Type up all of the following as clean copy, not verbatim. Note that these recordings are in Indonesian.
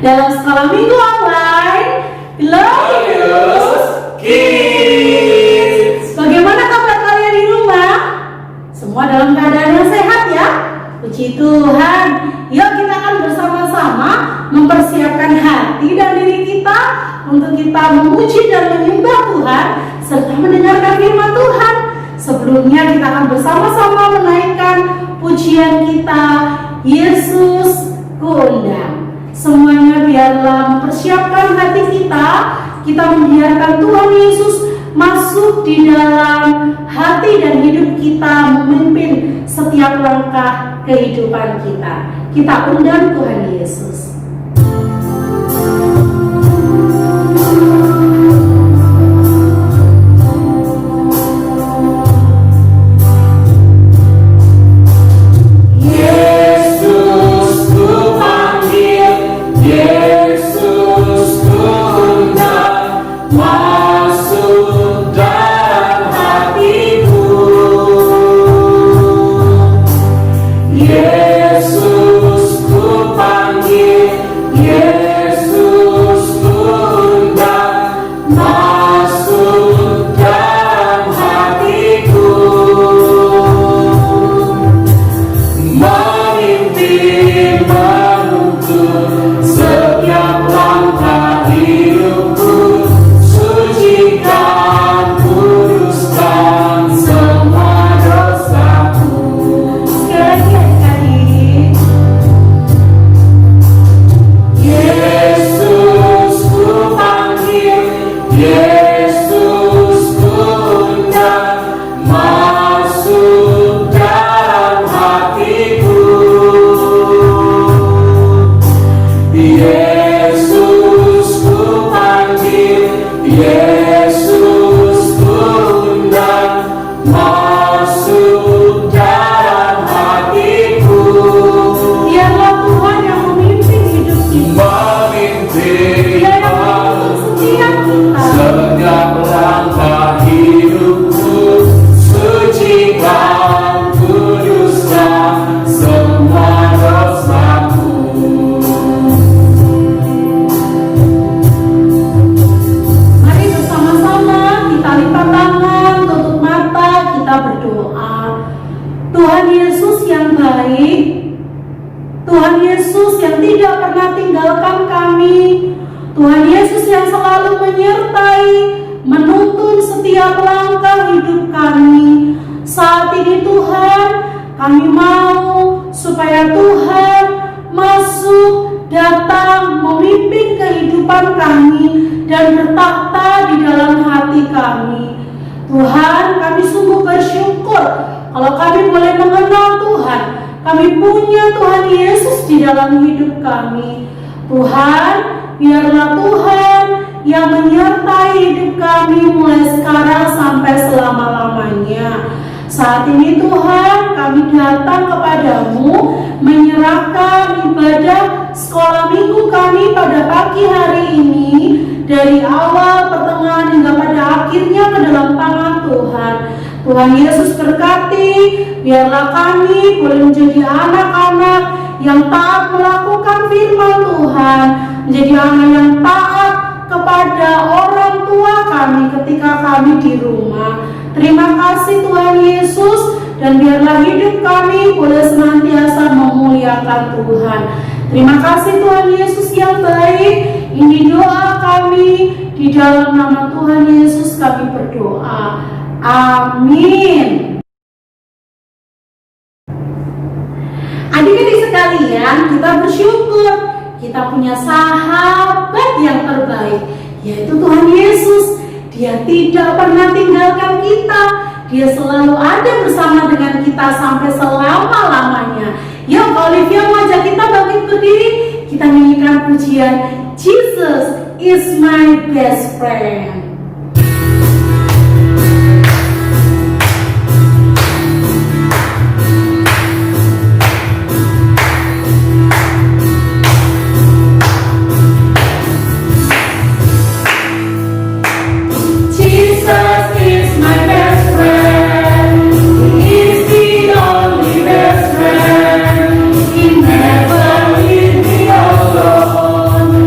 dalam sekolah minggu online Glorious Kids. Bagaimana kabar kalian di rumah? Semua dalam keadaan yang sehat ya? Puji Tuhan. Yuk kita akan bersama-sama mempersiapkan hati dan diri kita untuk kita memuji dan menyembah Tuhan serta mendengarkan firman Tuhan. Sebelumnya kita akan bersama-sama menaikkan pujian kita, Yesus Kuundang. Semuanya biarlah mempersiapkan hati kita membiarkan Tuhan Yesus masuk di dalam hati dan hidup kita, memimpin setiap langkah kehidupan kita. Kita undang Tuhan Yesus. Tuhan Yesus yang tidak pernah tinggalkan kami, Tuhan Yesus yang selalu menyertai, menuntun setiap langkah hidup kami. Saat ini Tuhan, kami mau supaya Tuhan masuk, datang, memimpin kehidupan kami dan bertakhta di dalam hati kami. Tuhan, kami sungguh bersyukur kalau kami boleh mengenal Tuhan. Kami punya Tuhan Yesus di dalam hidup kami. Tuhan, biarlah Tuhan yang menyertai hidup kami mulai sekarang sampai selama-lamanya. Saat ini Tuhan, kami datang kepadamu menyerahkan ibadah sekolah minggu kami pada pagi hari ini, dari awal, pertengahan hingga pada akhirnya ke dalam tangan Tuhan. Tuhan Yesus berkati, biarlah kami boleh menjadi anak-anak yang taat melakukan firman Tuhan, menjadi anak yang taat kepada orang tua kami ketika kami di rumah. Terima kasih Tuhan Yesus, dan biarlah hidup kami boleh senantiasa memuliakan Tuhan. Terima kasih Tuhan Yesus yang baik. Ini doa kami, di dalam nama Tuhan Yesus kami berdoa. Amin. Adik-adik sekalian, kita bersyukur kita punya sahabat yang terbaik, yaitu Tuhan Yesus. Dia tidak pernah tinggalkan kita. Dia selalu ada bersama dengan kita sampai selama-lamanya. Yuk, Olivia mengajak kita bangkit berdiri. Kita nyanyikan pujian Jesus is my best friend. Never leave me alone.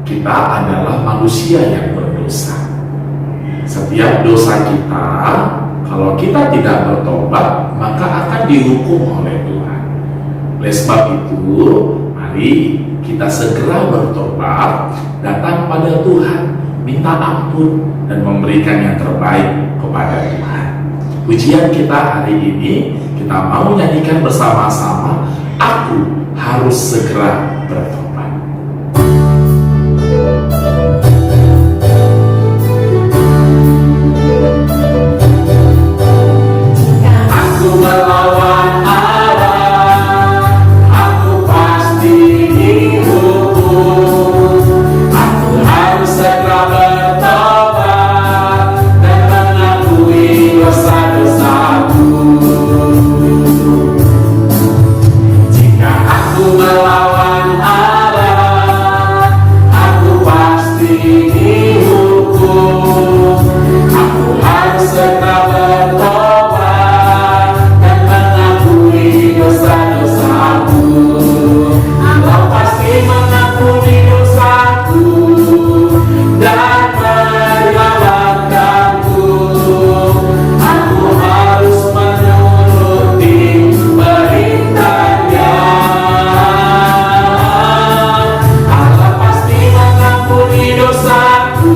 kita adalah manusia yang berdosa. Setiap dosa kita, kalau kita tidak bertobat, maka akan dihukum oleh Tuhan. Oleh sebab itu, mari kita segera bertobat, datang pada Tuhan, minta ampun, dan memberikan yang terbaik kepada Tuhan. Pujian kita hari ini, kita mau nyanyikan bersama-sama, Aku Harus Segera Bertobat. Jika Aku melawan Allah, aku pasti dihukum. Aku harus segera bertobat dan mengakui dosa-dosaku. Jika aku melawan Allah, aku pasti dihukum. Aku harus segera bertobat dan mengakui dosa-dosaku. Allah pasti mengampuni dosaku dan menyelamatkanku. Aku harus menuruti perintahnya. Allah pasti mengampuni dosaku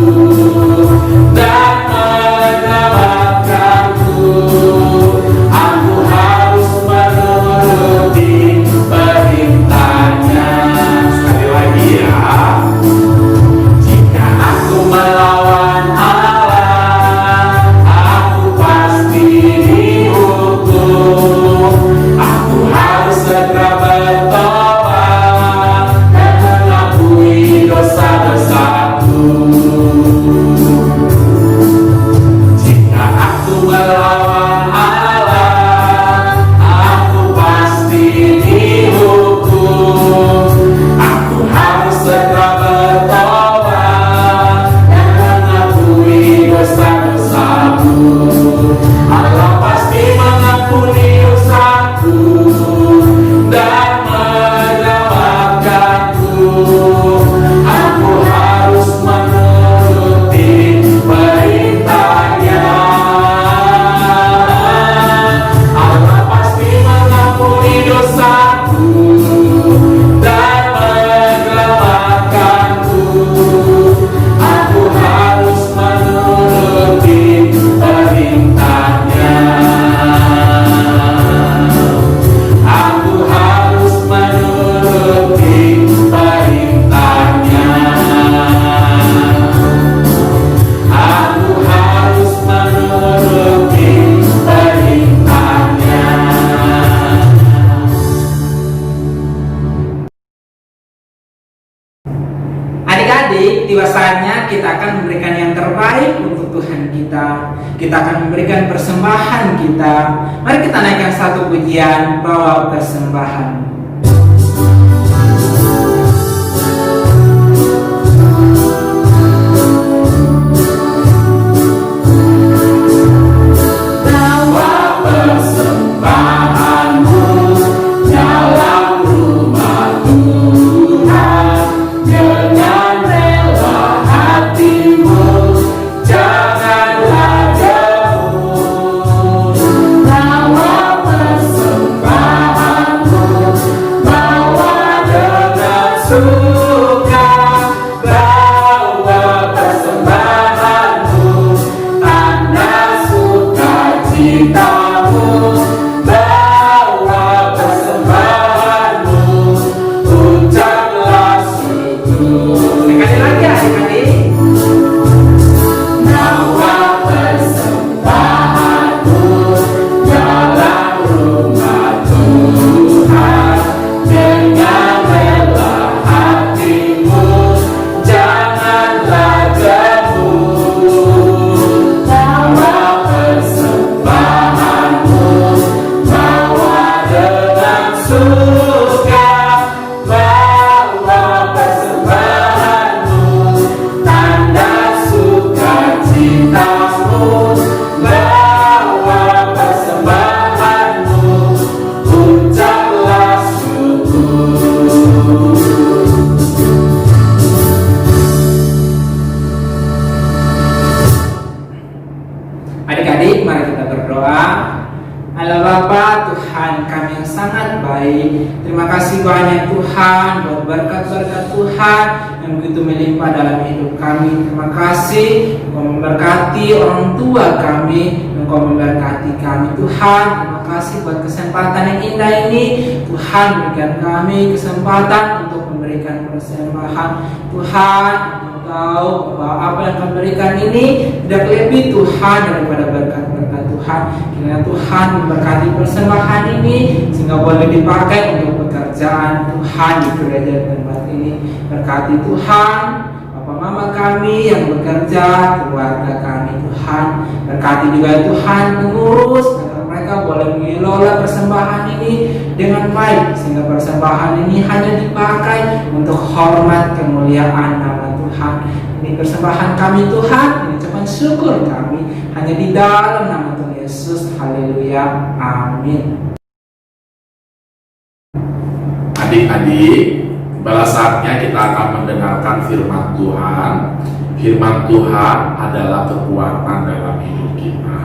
dan menyelamatkanku. Aku harus menuruti perintahnya. Sekali lagi ya. Jika aku melawan Allah, aku pasti dihukum. Aku harus segera bertobat dan mengakui dosa-dosaku. Jika aku melawan Allah, aku pasti dihukum. Aku harus segera bertobat dan mengakui dosa-dosaku. Allah pasti mengampuni dosaku dan menyelamatkanku. Aku harus menuruti perintahnya. Allah pasti mengampuni dosaku dan menyelamatkanku. Aku harus menuruti perintahnya. Aku harus menuruti perintahnya. Aku harus menuruti perintahnya. Adik-adik, tiba saatnya kita akan memberikan yang terbaik untuk Tuhan kita. Kita akan memberikan persembahan kita. Mari kita naikkan satu pujian, bawa persembahan. Bawa persembahanmu dalam rumah Tuhan dengan rela hatimu, janganlah jauh. Bawa persembahanmu terbaik. Terima kasih banyak Tuhan buat berkat-berkat Tuhan yang begitu melimpah dalam hidup kami. Terima kasih Engkau memberkati orang tua kami, Engkau memberkati kami Tuhan. Terima kasih buat kesempatan yang indah ini. Tuhan, berikan kami kesempatan untuk memberikan persembahan. Tuhan, tahu bahwa apa yang kami berikan ini tidak lebih Tuhan daripada berkat-berkat Tuhan. Kiranya Tuhan memberkati persembahan ini sehingga boleh dipakai untuk pekerjaan Tuhan di gereja tempat ini. Berkati Tuhan Bapak Mama kami yang bekerja, keluarga kami Tuhan. Berkati juga Tuhan pengurus agar mereka boleh mengelola persembahan ini dengan baik sehingga persembahan ini hanya dipakai untuk hormat kemuliaan nama Tuhan. Ini persembahan kami Tuhan, ini ucapan syukur kami hanya di dalam nama Tuhan Yesus. Haleluya, amin. Adik-adik, pada saatnya kita akan mendengarkan firman Tuhan. Firman Tuhan adalah kekuatan dalam hidup kita.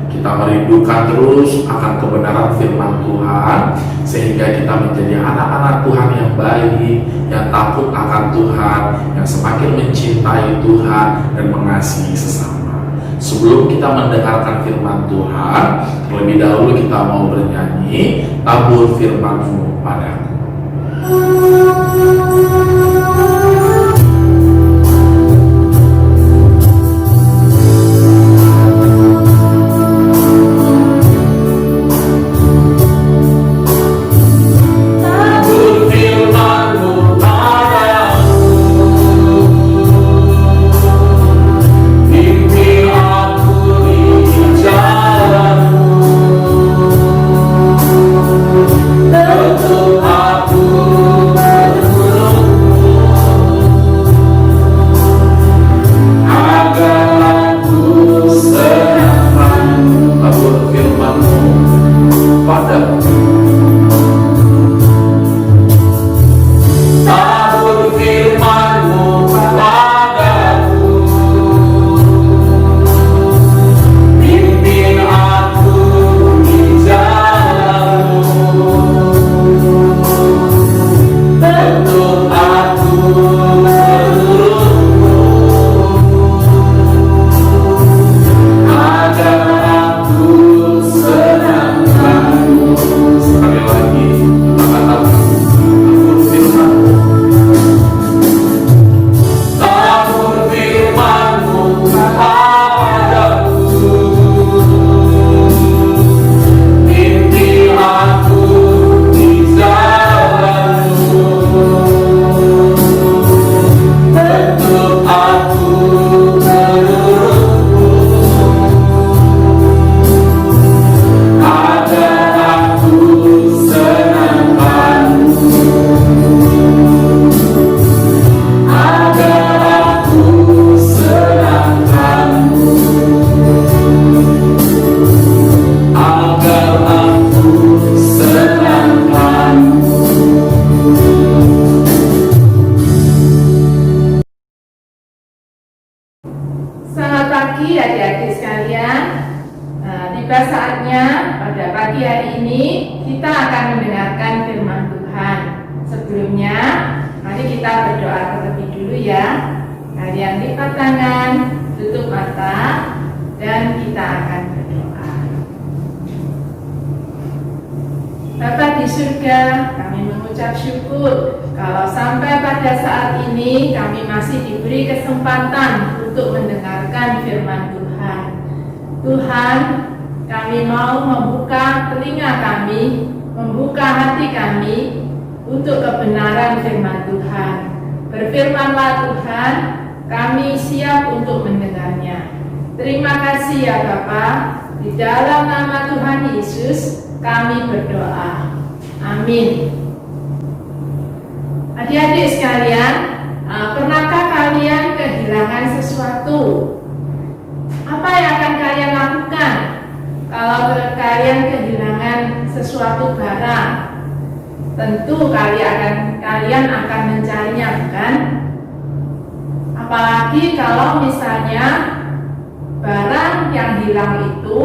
Kita merindukan terus akan kebenaran firman Tuhan sehingga kita menjadi anak-anak Tuhan yang baik, yang takut akan Tuhan, yang semakin mencintai Tuhan dan mengasihi sesama. Sebelum kita mendengarkan firman Tuhan, terlebih dahulu kita mau bernyanyi Tabur Firman-Mu Padaku. Bapa di surga, kami mengucap syukur kalau sampai pada saat ini kami masih diberi kesempatan untuk mendengarkan firman Tuhan. Tuhan, kami mau membuka telinga kami, membuka hati kami untuk kebenaran firman Tuhan. Berfirmanlah Tuhan, kami siap untuk mendengarnya. Terima kasih ya Bapa, di dalam nama Tuhan Yesus kami berdoa. Amin. Adik-adik sekalian, pernahkah kalian kehilangan sesuatu? Apa yang akan kalian lakukan kalau kalian kehilangan sesuatu barang? Tentu kalian akan mencarinya, bukan? Apalagi kalau misalnya barang yang hilang itu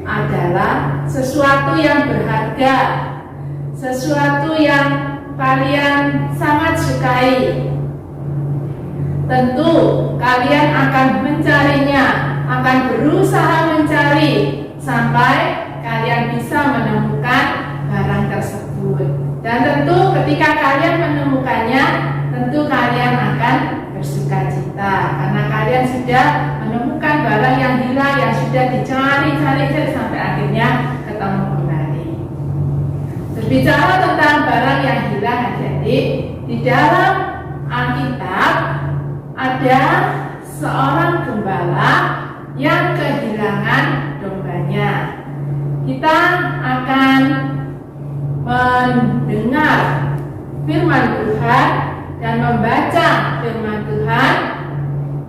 adalah sesuatu yang berharga, sesuatu yang kalian sangat sukai. Tentu kalian akan mencarinya, akan berusaha mencari sampai kalian bisa menemukan barang tersebut. Dan tentu ketika kalian menemukannya, tentu kalian akan bersukacita karena kalian sudah menemukan barang yang hilang yang sudah dicari-cari sampai akhirnya ketemu kembali. Berbicara tentang barang yang hilang, adik-adik, di dalam Alkitab ada seorang gembala yang kehilangan dombanya. Kita akan mendengar firman Tuhan dan membaca firman Tuhan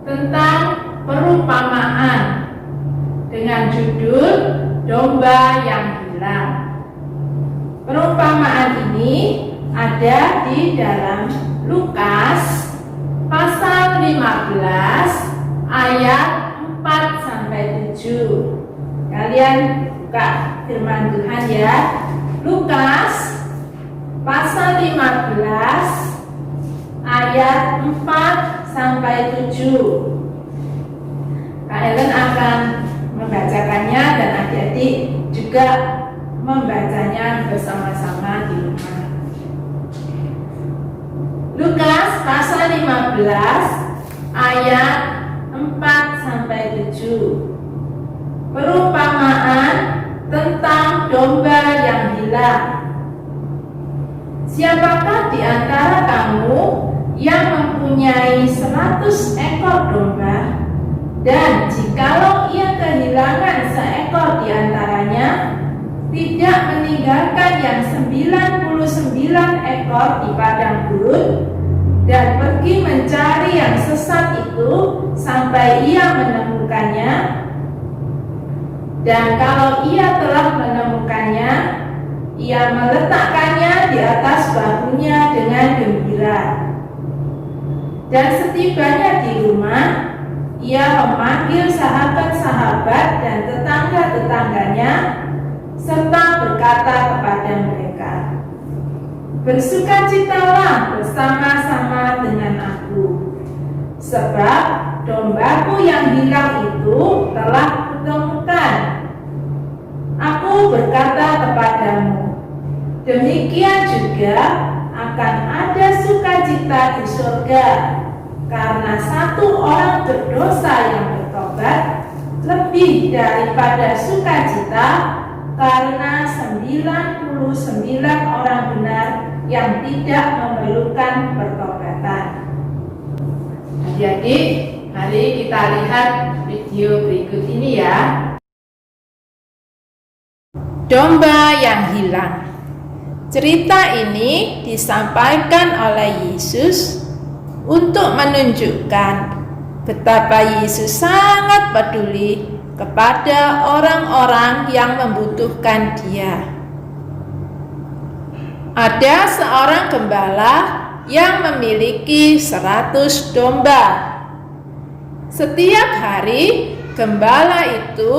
tentang perumpamaan dengan judul Domba yang Hilang. Perumpamaan ini ada di dalam Lukas pasal 15 ayat 4 sampai 7. Kalian buka firman Tuhan ya. Lukas pasal 15 ayat 4 sampai 7. Kak Ellen akan membacakannya dan adik-adik juga membacanya bersama-sama di rumah. Lukas pasal 15 ayat 4 sampai 7. Perumpamaan tentang domba yang hilang. Siapakah di antara kamu yang mempunyai 100 ekor domba, dan jikalau ia kehilangan seekor di antaranya, tidak meninggalkan yang 99 ekor di padang gurun dan pergi mencari yang sesat itu sampai ia menemukannya? Dan kalau ia telah menemukannya, ia meletakkannya di atas bahunya dengan gembira. Dan setibanya di rumah, ia memanggil sahabat-sahabat dan tetangga-tetangganya serta berkata kepada mereka, "Bersukacitalah bersama-sama dengan aku, sebab dombaku yang hilang itu telah kutemukan. Aku berkata kepadamu, demikian juga akan ada sukacita di surga karena satu orang berdosa yang bertobat lebih daripada sukacita karena 99 orang benar yang tidak memerlukan pertobatan." Adik-adik, mari kita lihat video berikut ini ya. Domba yang hilang. Cerita ini disampaikan oleh Yesus untuk menunjukkan betapa Yesus sangat peduli kepada orang-orang yang membutuhkan Dia. Ada seorang gembala yang memiliki 100 domba. Setiap hari gembala itu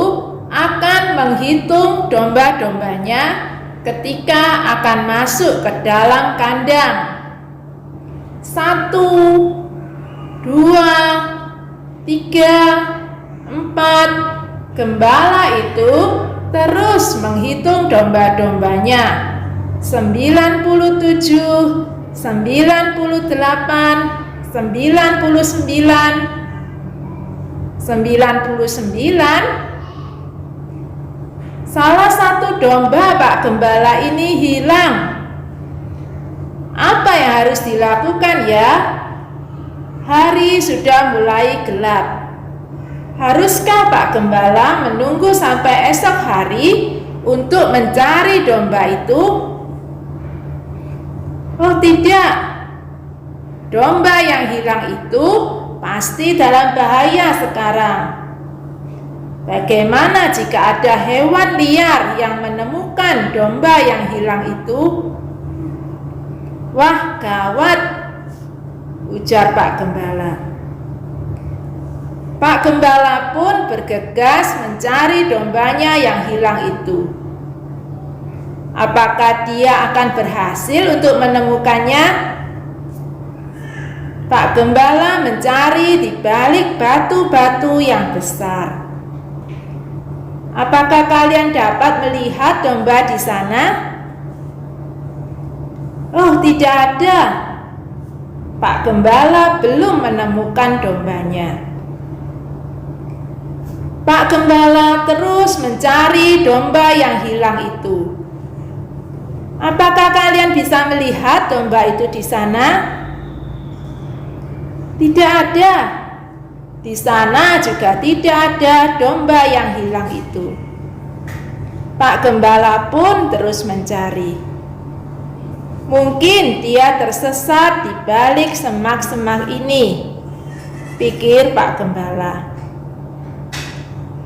akan menghitung domba-dombanya ketika akan masuk ke dalam kandang. 1, 2, 3, 4. Gembala itu terus menghitung domba-dombanya. 97, 98, 99. Salah satu domba Pak Gembala ini hilang. Apa yang harus dilakukan ya? Hari sudah mulai gelap. Haruskah Pak Gembala menunggu sampai esok hari untuk mencari domba itu? Oh tidak. Domba yang hilang itu pasti dalam bahaya sekarang. Bagaimana jika ada hewan liar yang menemukan domba yang hilang itu? Wah, gawat, ujar Pak Gembala. Pak Gembala pun bergegas mencari dombanya yang hilang itu. Apakah dia akan berhasil untuk menemukannya? Pak Gembala mencari di balik batu-batu yang besar. Apakah kalian dapat melihat domba di sana? Oh, tidak ada. Pak Gembala belum menemukan dombanya. Pak Gembala terus mencari domba yang hilang itu. Apakah kalian bisa melihat domba itu di sana? Tidak ada. Di sana juga tidak ada domba yang hilang itu. Pak Gembala pun terus mencari. Mungkin dia tersesat di balik semak-semak ini, pikir Pak Gembala.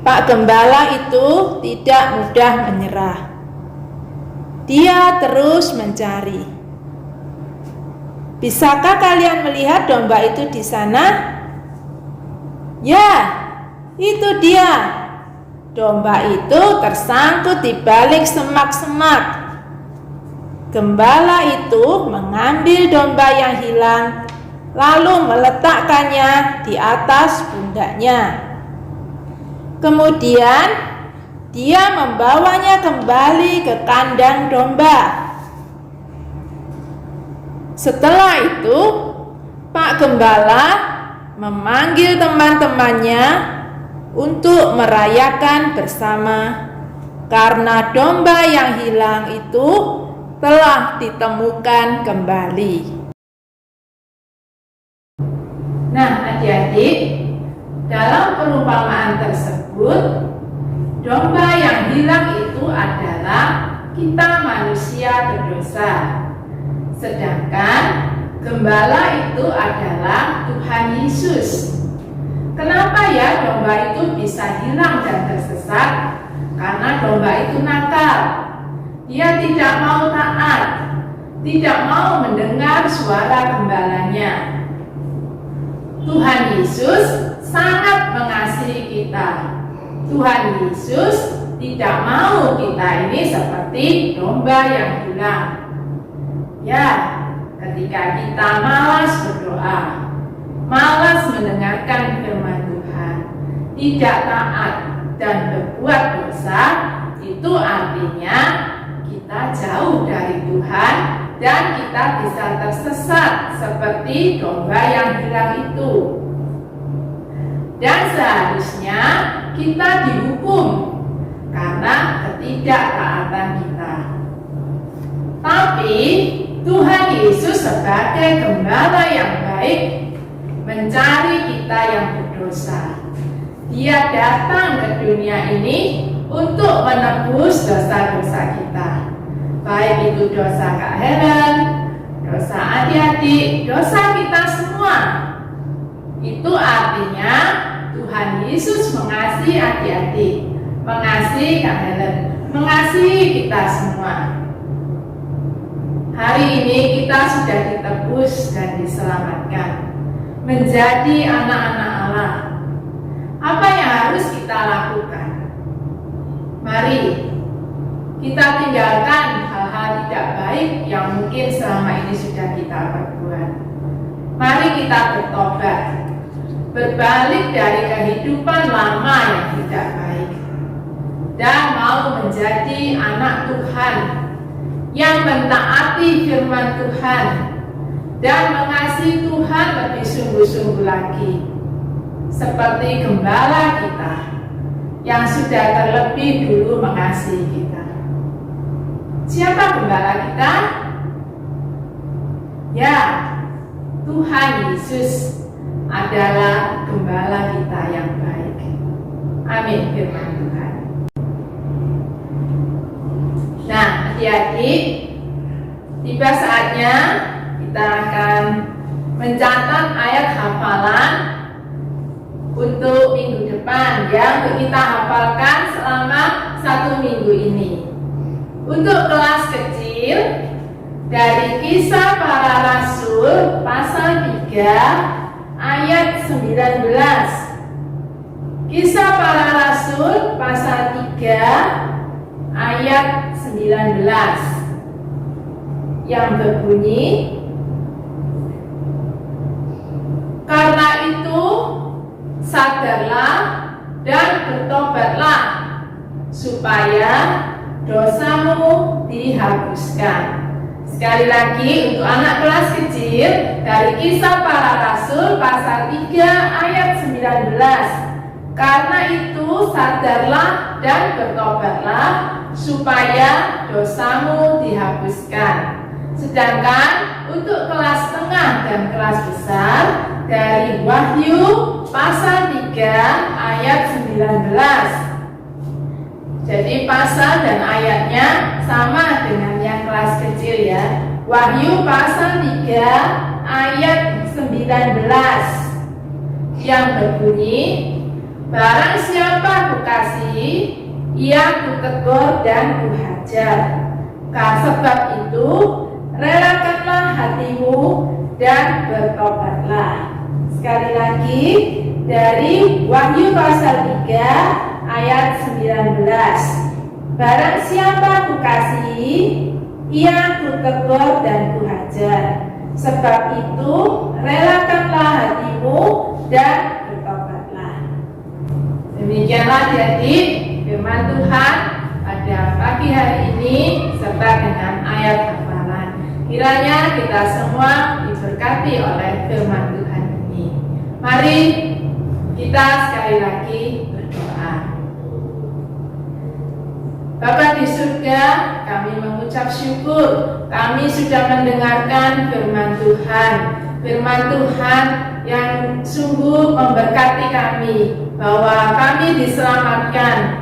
Pak Gembala itu tidak mudah menyerah. Dia terus mencari. Bisakah kalian melihat domba itu di sana? Ya, itu dia. Domba itu tersangkut di balik semak-semak. Gembala itu mengambil domba yang hilang, lalu meletakkannya di atas pundaknya. Kemudian, dia membawanya kembali ke kandang domba. Setelah itu, Pak Gembala memanggil teman-temannya untuk merayakan bersama karena domba yang hilang itu telah ditemukan kembali. Nah, adik-adik, dalam perumpamaan tersebut, domba yang hilang itu adalah kita manusia berdosa. Sedangkan gembala itu adalah Tuhan Yesus. Kenapa ya domba itu bisa hilang dan tersesat? Karena domba itu nakal. Dia tidak mau taat, tidak mau mendengar suara gembalanya. Tuhan Yesus sangat mengasihi kita. Tuhan Yesus tidak mau kita ini seperti domba yang hilang. Ya, ketika kita malas berdoa, malas mendengarkan firman Tuhan, tidak taat dan berbuat dosa, itu artinya kita jauh dari Tuhan dan kita bisa tersesat seperti domba yang hilang itu. Dan seharusnya kita dihukum karena ketidaktaatan kita. Tapi Tuhan Yesus sebagai gembala yang baik mencari kita yang berdosa. Dia datang ke dunia ini untuk menebus dosa-dosa kita. Baik itu dosa Kak Helen, dosa adik-adik, dosa kita semua. Itu artinya Tuhan Yesus mengasihi adik-adik, mengasihi Kak Helen, mengasihi kita semua. Hari ini kita sudah ditebus dan diselamatkan menjadi anak-anak Allah. Apa yang harus kita lakukan? Mari kita tinggalkan hal-hal tidak baik yang mungkin selama ini sudah kita perbuat. Mari kita bertobat, berbalik dari kehidupan lama yang tidak baik, dan mau menjadi anak Tuhan yang mentaati firman Tuhan dan mengasihi Tuhan lebih sungguh-sungguh lagi, seperti gembala kita yang sudah terlebih dulu mengasihi kita. Siapa gembala kita? Ya, Tuhan Yesus adalah gembala kita yang baik. Amin, firman Tuhan. Nah, adik-adik, tiba saatnya kita akan mencatat ayat hafalan untuk minggu depan ya, untuk kita hafalkan selama 1 minggu ini. Untuk kelas kecil, dari Kisah Para Rasul pasal 3 ayat 19. Kisah Para Rasul pasal 3 ayat 19 yang berbunyi, karena itu sadarlah dan bertobatlah supaya dosamu dihapuskan. Sekali lagi untuk anak kelas kecil dari Kisah Para Rasul pasal 3 ayat 19. Karena itu sadarlah dan bertobatlah supaya dosamu dihapuskan. Sedangkan untuk kelas tengah dan kelas besar dari Wahyu pasal 3 ayat 19. Jadi pasal dan ayatnya sama dengan yang kelas kecil ya. Wahyu pasal 3 ayat 19 yang berbunyi, barang siapa kukasihi, ia kutegur dan kuhajar. Sebab itu relakanlah hatimu dan bertobatlah. Sekali lagi dari Wahyu pasal 3 ayat 19. Barang siapa kukasihi, ia kutegur dan kuhajar. Sebab itu relakanlah hatimu dan bertobatlah. Demikianlah adik-adik firman Tuhan pada pagi hari ini serta dengan ayat hafalan. Kiranya kita semua diberkati oleh firman Tuhan ini. Mari kita sekali lagi berdoa. Bapa di surga, kami mengucap syukur kami sudah mendengarkan firman Tuhan. Firman Tuhan yang sungguh memberkati kami, bahwa kami diselamatkan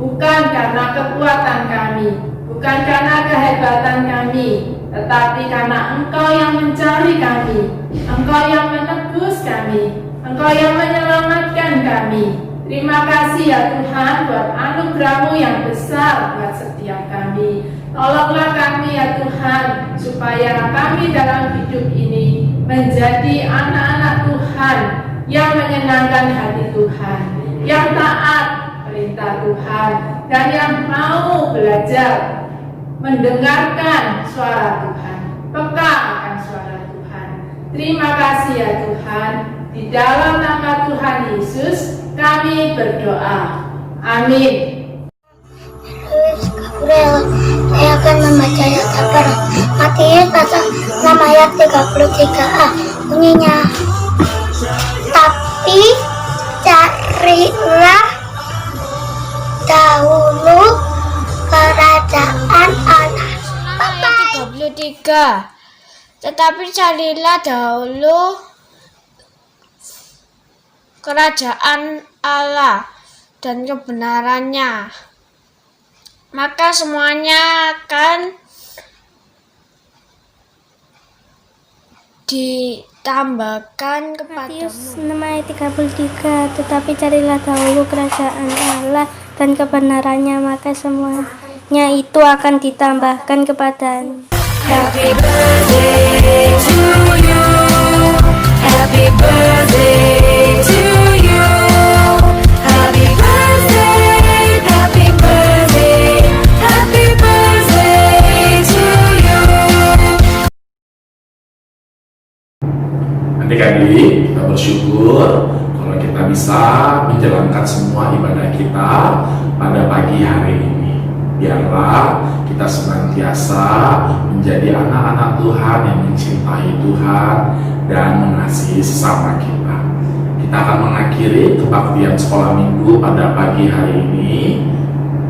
bukan karena kekuatan kami, bukan karena kehebatan kami, tetapi karena Engkau yang mencari kami, Engkau yang menebus kami, Engkau yang menyelamatkan kami. Terima kasih ya Tuhan buat anugerah-Mu yang besar buat setiap kami. Tolonglah kami ya Tuhan, supaya kami dalam hidup ini menjadi anak-anak Tuhan yang menyenangkan hati Tuhan, yang taat perintah Tuhan, dan yang mau belajar mendengarkan suara Tuhan, peka akan suara Tuhan. Terima kasih ya Tuhan. Di dalam nama Tuhan Yesus kami berdoa. Amin. Saya akan membaca ayat Al-Quran. Matius pasal 6 ayat 33a. Bunyinya, tapi carilah dahulu kerajaan Allah. Ayat 33. Tetapi carilah dahulu kerajaan Allah dan kebenarannya, maka semuanya akan ditambahkan kepadamu. Matius 6 ayat 33. Tetapi carilah dahulu kerajaan Allah dan kebenarannya, maka semuanya itu akan ditambahkan kepadamu. Happy birthday to you. Happy birthday to you. Happy birthday, happy birthday, happy birthday to you. Adik-adik, kita bersyukur kalau kita bisa menjalankan semua ibadah kita pada pagi hari ini. Biarlah kita senantiasa menjadi anak-anak Tuhan yang mencintai Tuhan dan mengasihi sesama kita. Kita akan mengakhiri kebaktian sekolah minggu pada pagi hari ini.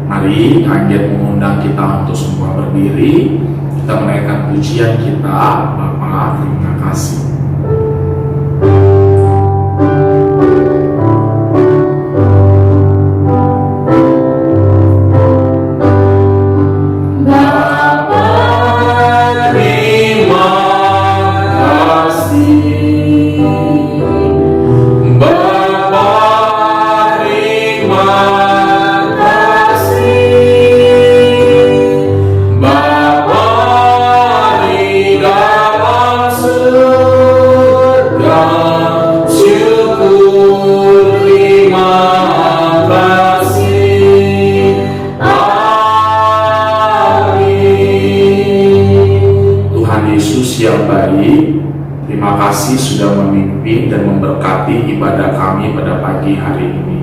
Mari Kangget mengundang kita untuk semua berdiri. Kita menaikkan pujian kita. Bapa, terima kasih. Bapa di dalam surga. memberkati ibadah kami pada pagi hari ini.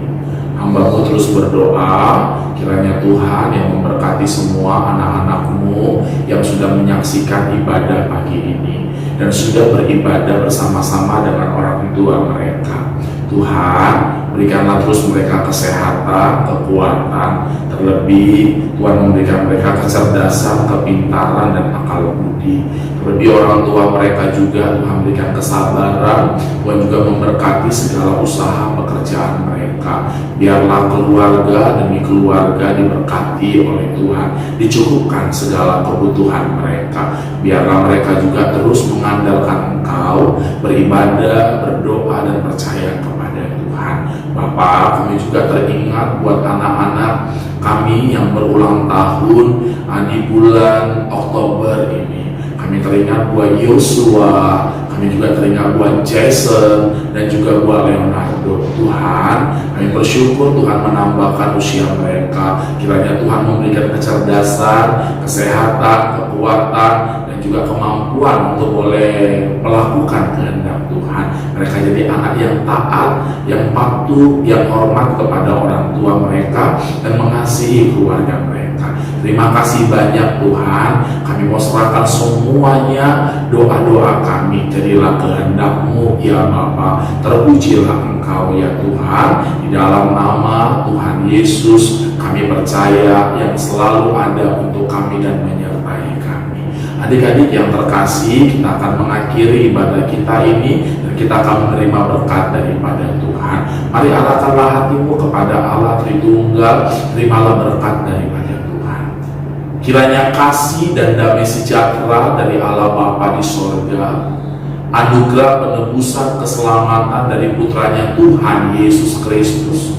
Hamba-Mu terus berdoa, kiranya Tuhan yang memberkati semua anak-anak-Mu yang sudah menyaksikan ibadah pagi ini dan sudah beribadah bersama-sama dengan orang tua mereka. Tuhan, berikanlah terus mereka kesehatan, kekuatan, terlebih Tuhan memberikan mereka kecerdasan, kepintaran, dan akal budi. Terlebih orang tua mereka juga Tuhan berikan kesabaran. Tuhan juga memberkati segala usaha pekerjaan mereka. Biarlah keluarga demi keluarga diberkati oleh Tuhan, dicukupkan segala kebutuhan mereka. Biarlah mereka juga terus mengandalkan Engkau, beribadah, berdoa, dan percaya kepada Tuhan. Bapa, kami juga teringat buat anak-anak kami yang berulang tahun di bulan Oktober ini. Kami teringat buat Yosua, kami juga teringat buat Jason, dan juga buat Leonardo. Tuhan, kami bersyukur Tuhan menambahkan usia mereka. Kiranya Tuhan memberikan kecerdasan, kesehatan, kekuatan, dan juga kemampuan untuk boleh melakukan kehendak Tuhan. Mereka jadi anak yang taat, yang patuh, yang hormat kepada orang tua mereka, dan mengasihi keluarga mereka. Terima kasih banyak Tuhan. Kami mau serahkan semuanya doa-doa kami. Jadilah kehendak-Mu ya Bapa. Terpujilah Engkau ya Tuhan. Di dalam nama Tuhan Yesus kami percaya yang selalu ada untuk kami dan menyertai kami. Adik-adik yang terkasih, kita akan mengakhiri ibadah kita ini dan kita akan menerima berkat daripada Tuhan. Mari arahkanlah hatimu kepada Allah Tritunggal. Terimalah berkat daripada Tuhan. Kiranya kasih dan damai sejahtera dari Allah Bapa di sorga, anugerah penebusan keselamatan dari putranya Tuhan Yesus Kristus,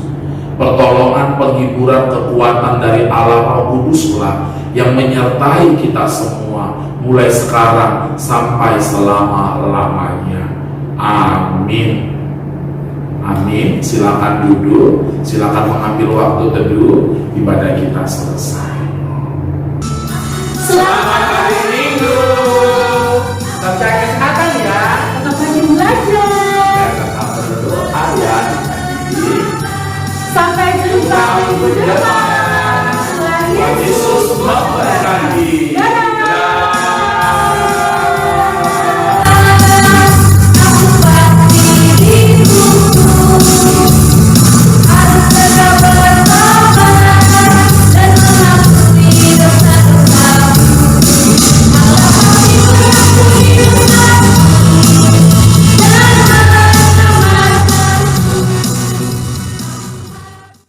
pertolongan, penghiburan, kekuatan dari Allah Roh Kuduslah yang menyertai kita semua mulai sekarang sampai selama-lamanya. Amin. Amin. Silakan duduk, silakan mengambil waktu teduh. Ibadah kita selesai. Selamat hari Minggu. Tetap jaga kesehatan ya. Tetap rajin belajar. Dan tetap berdoa ya. Sampai jumpa minggu depan.